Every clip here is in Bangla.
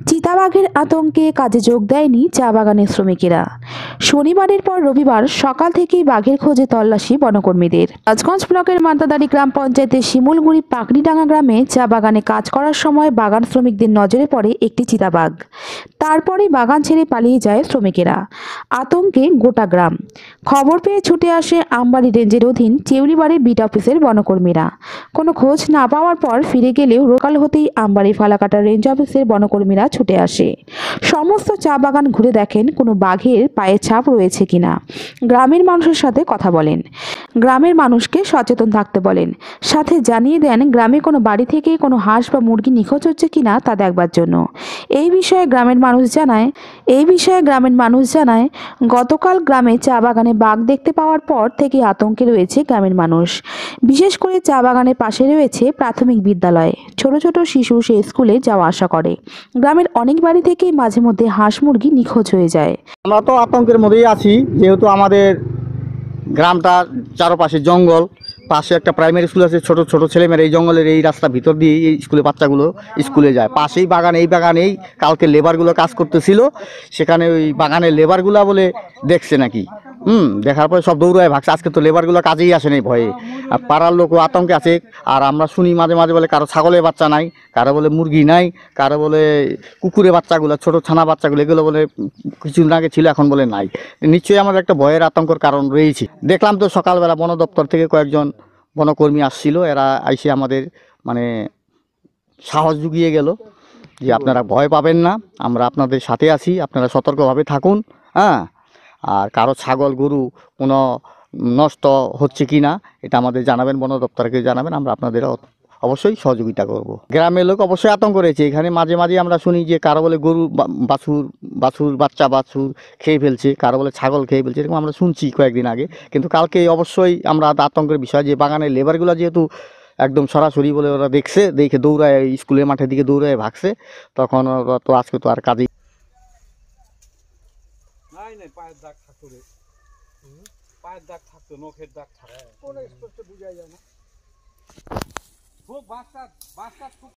চিতাবাঘের আতঙ্কে কাজে যোগ দেয়নি চা বাগানের শ্রমিকেরা। শনিবারের পর রবিবার সকাল থেকেই বাঘের খোঁজে তল্লাশি বনকর্মীদের। রাজগঞ্জ ব্লকের মান্দাদারি গ্রাম পঞ্চায়েতের শিমুলগুড়ি পাকড়িডাঙ্গা গ্রামে চা বাগানে কাজ করার সময় বাগান শ্রমিকদের নজরে পড়ে একটি চিতাবাঘ। তারপরেই বাগান ছেড়ে পালিয়ে যায় শ্রমিকেরা। আতঙ্কে গোটা গ্রাম। খবর পেয়ে ছুটে আসে আমবাড়ি রেঞ্জের অধীন চেউলিবাড়ির বিট অফিসের বনকর্মীরা। কোনো খোঁজ না পাওয়ার পর ফিরে গেলেও সকাল হতেই আমবাড়ি ফালাকাটা রেঞ্জ অফিসের বনকর্মীরা ছুটে আসে। সমস্ত চা বাগান ঘুরে দেখেন কোনো বাঘের পায়ের ছাপ রয়েছে কিনা। গ্রামের মানুষের সাথে কথা বলেন, গ্রামের মানুষকে সচেতন থাকতে বলেন, সাথে জানিয়ে দেন গ্রামে কোনো বাড়ি থেকে কোনো হাঁস বা মুরগি নিখোঁজ হচ্ছে কিনা তা দেখবার জন্য। এই বিষয়ে গ্রামের মানুষ জানায় গতকাল গ্রামে চা বাগানে বাঘ দেখতে পাওয়ার পর থেকে আতঙ্কে রয়েছে গ্রামের মানুষ। বিশেষ করে চা বাগানের পাশে রয়েছে প্রাথমিক বিদ্যালয়। ছোট ছোট শিশু সে স্কুলে যাওয়া আসা করে। গ্রামের অনেক বাড়ি থেকেই মাঝে মধ্যে হাঁস মুরগি নিখোঁজ হয়ে যায়। আমরা তো আতঙ্কের মধ্যেই আছি, যেহেতু আমাদের গ্রামটা চারপাশে জঙ্গল, পাশে একটা প্রাইমারি স্কুল আছে। ছোট ছোট ছেলেমেয়েরা এই জঙ্গলের এই রাস্তার ভিতর দিয়ে এই স্কুলে বাচ্চাগুলো স্কুলে যায়। পাশেই বাগান, এই বাগানেই কালকে লেবারগুলো কাজ করতেছিল। সেখানে ওই বাগানের লেবারগুলা বলে দেখছে নাকি, দেখার পরে সব দৌড়ায় ভাগছে। আজকে তো লেবারগুলো কাজেই আসে নাই ভয়ে। আর পাড়ার লোকও আতঙ্কে আছে। আর আমরা শুনি মাঝে মাঝে বলে কারো ছাগলের বাচ্চা নাই, কারো বলে মুরগি নাই, কারো বলে কুকুরের বাচ্চাগুলো, ছোট ছানা বাচ্চাগুলো, এগুলো বলে কিছুদিন আগে ছিল, এখন বলে নাই। নিশ্চয়ই আমাদের একটা ভয়ের আতঙ্কের কারণ রয়েছে। দেখলাম তো সকালবেলা বন দপ্তর থেকে কয়েকজন বনকর্মী আসছিল। এরা আইসে আমাদের সাহস জুগিয়ে গেল যে আপনারা ভয় পাবেন না, আমরা আপনাদের সাথে আছি, আপনারা সতর্কভাবে থাকুন। আর কারো ছাগল গরু কোনো নষ্ট হচ্ছে কি না এটা আমাদের জানাবেন, বন দপ্তরকে জানাবেন, আমরা আপনাদের অবশ্যই সহযোগিতা করব। গ্রামের লোক অবশ্যই আতঙ্ক রয়েছে। এখানে মাঝে মাঝে আমরা শুনি যে কারো বলে গরু বাচ্চা বাছুর খেয়ে ফেলছে, কারো বলে ছাগল খেয়ে ফেলছে, এরকম আমরা শুনছি কয়েকদিন আগে। কিন্তু কালকে অবশ্যই আমরা আতঙ্কের বিষয় যে বাগানের লেবারগুলো যেহেতু একদম সরাসরি বলে ওরা দেখে দৌড়ায় স্কুলের মাঠের দিকে দৌড়ায় ভাগছে, তখন ওরা তো আজকে তো আর কাজেই নাই পায়ের দাগ থাকতো রে, পায়ের দাগ থাকতো, নখের দাগ থাকতো, কোনো স্পষ্ট বুঝাই যায় না। খুব বাচ্চা খুব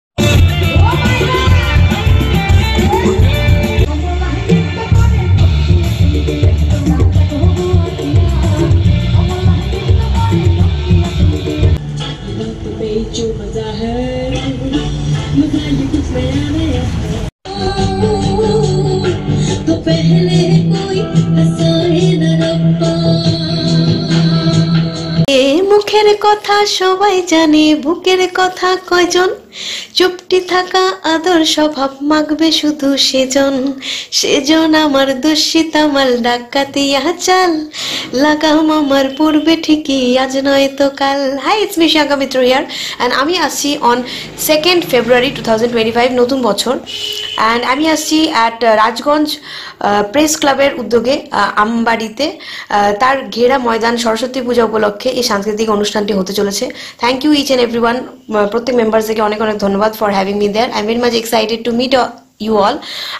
মুখের কথা সবাই জানে, বুকের কথা কয়জন? চুপটি থাকা আদর স্বভাব মাগবে শুধু সেজন আমার দূষিত আমার ডাকাতিয়া চাল লাগাম আমার পূর্বে ঠিকই, আজ নয় তো কাল। Hi, it's me Shanka Mitra here, and আমি আসছি অন 2nd February 2025, নতুন বছর। অ্যান্ড আমি আসছি অ্যাট রাজগঞ্জ প্রেস ক্লাবের উদ্যোগে আমবাড়িতে তার ঘেরা ময়দান সরস্বতী পূজা উপলক্ষে এই সাংস্কৃতিক অনুষ্ঠানটি হতে চলেছে। Thank you each and everyone, প্রত্যেক মেম্বার্সকে অনেক অনেক ধন্যবাদ for having me there. I am very much excited to meet you all.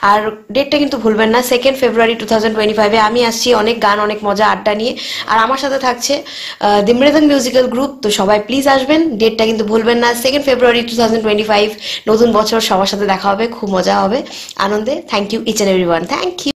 আর ডেটটা কিন্তু ভুলবেন না, 2nd February 2025 আমি আসছি অনেক গান, অনেক মজা আড্ডা নিয়ে। আর আমার সাথে থাকছে দি মৃদং মিউজিক্যাল গ্রুপ। তো সবাই প্লিজ আসবেন, ডেটটা কিন্তু ভুলবেন না, 2nd February 2025, নতুন বছর। সবার সাথে দেখা হবে, খুব মজা হবে, আনন্দে। Thank you each and everyone, thank you.